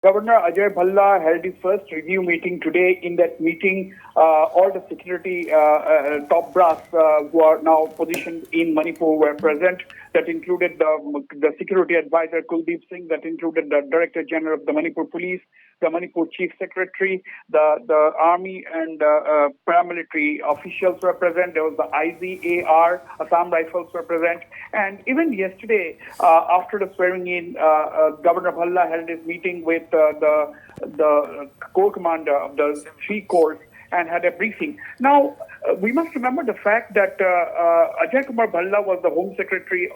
Governor Ajay Bhalla held his first review meeting today. In that meeting, all the security top brass who are now positioned in Manipur were present. That included the security advisor Kuldeep Singh, that included the Director General of the Manipur Police, the Manipur Chief Secretary, the Army and paramilitary officials were present. There was the IZAR, Assam Rifles were present. And even yesterday, after the swearing in, Governor Bhalla held his meeting with the corps commander of the three corps and had a briefing. Now, we must remember the fact that Ajay Kumar Bhalla was the Home Secretary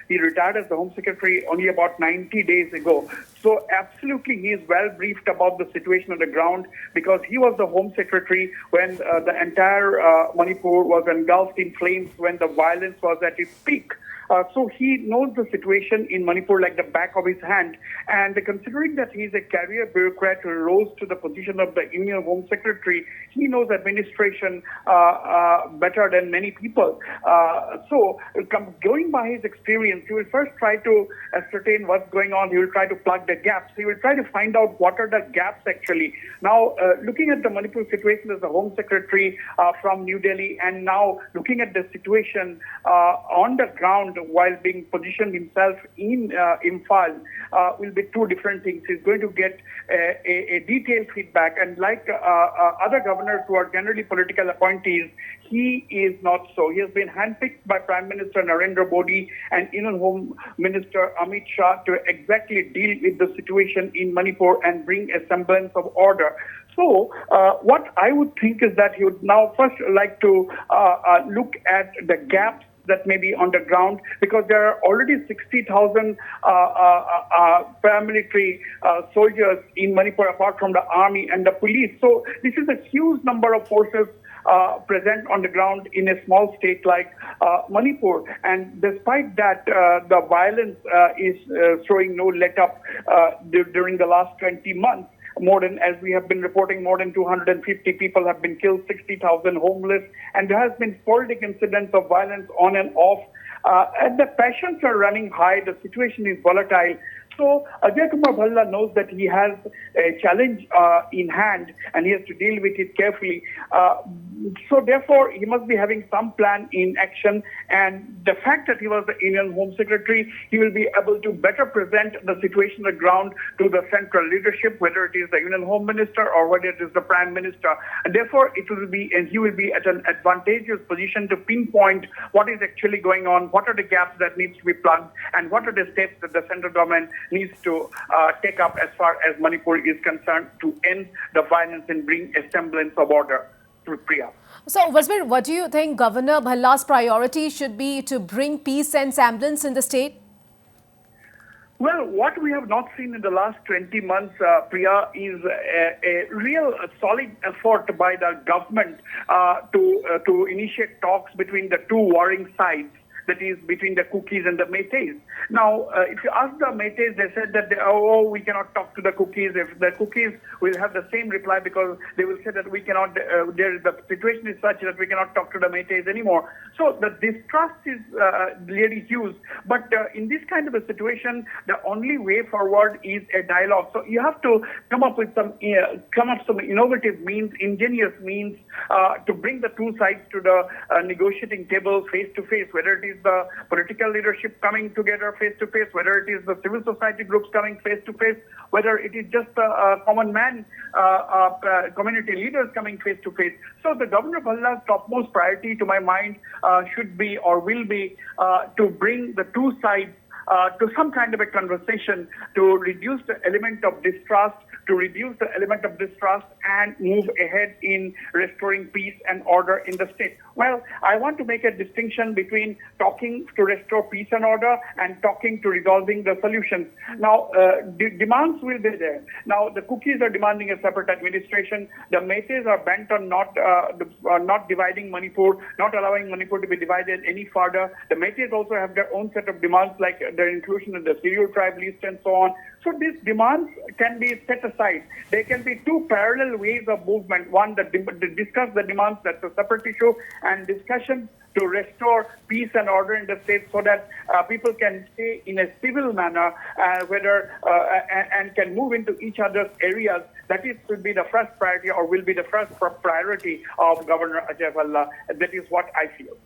he retired as the Home Secretary only about 90 days ago. So absolutely he is well briefed about the situation on the ground because he was the Home Secretary when the entire Manipur was engulfed in flames, when the violence was at its peak. So he knows the situation in Manipur like the back of his hand. And considering that he is a career bureaucrat who rose to the position of the Union Home Secretary, he knows administration better than many people. So going by his experience, he will first try to ascertain what's going on. He will try to plug the gaps. He will try to find out what are the gaps actually. Now, looking at the Manipur situation as the Home Secretary from New Delhi, and now looking at the situation on the ground while being positioned himself in Imphal, will be two different things. He's going to get a detailed feedback, and like other governors who are generally political appointees, he is not so. He has been handpicked by Prime Minister Narendra Modi and Union Home Minister Amit Shah to exactly deal with the situation in Manipur and bring a semblance of order. So what I would think is that he would now first like to look at the gaps that may be on the ground, because there are already 60,000 paramilitary soldiers in Manipur apart from the army and the police. So this is a huge number of forces present on the ground in a small state like Manipur. And despite that, the violence is showing no let up during the last 20 months. As we have been reporting, more than 250 people have been killed, 60,000 homeless, and there has been sporadic incidents of violence on and off. And the passions are running high, the situation is volatile. So Ajay Kumar Bhalla knows that he has a challenge in hand and he has to deal with it carefully. So therefore, he must be having some plan in action. And the fact that he was the Indian Home Secretary, he will be able to better present the situation on the ground to the central leadership, whether it is the Union Home Minister or whether it is the Prime Minister. And therefore, he will be at an advantageous position to pinpoint what is actually going on, what are the gaps that needs to be plugged, and what are the steps that the central government needs to take up as far as Manipur is concerned to end the violence and bring a semblance of order. To Priya. So, Wasbir, what do you think Governor Bhalla's priority should be to bring peace and semblance in the state? Well, what we have not seen in the last 20 months, Priya, is a real solid effort by the government to initiate talks between the two warring sides. That is between the Cookies and the Meiteis. Now, if you ask the Meiteis, they said that, we cannot talk to the Cookies. If the Cookies will have the same reply because they will say that we cannot, the situation is such that we cannot talk to the Meiteis anymore. So the distrust is really huge. But in this kind of a situation, the only way forward is a dialogue. So you have to come up with some innovative means, ingenious means to bring the two sides to the negotiating table face to face, whether it is the political leadership coming together face to face, whether it is the civil society groups coming face to face, whether it is just a common man, community leaders coming face to face. So the Governor Bhalla's topmost priority, to my mind, should be or will be to bring the two sides to some kind of a conversation to reduce the element of distrust, and move ahead in restoring peace and order in the state. Well, I want to make a distinction between talking to restore peace and order and talking to resolving the solutions. Now, demands will be there. Now, the Cookies are demanding a separate administration. The Meiteis are bent on not dividing Manipur, not allowing Manipur to be divided any further. The Meiteis also have their own set of demands, like their inclusion in the scheduled tribe list and so on. So these demands can be set aside. There can be two parallel ways of movement. One, that discuss the demands, that's a separate issue, and discussion to restore peace and order in the state so that people can stay in a civil manner, and can move into each other's areas. That is should be the first priority, or will be the first priority of Governor Ajay Bhalla. That is what I feel.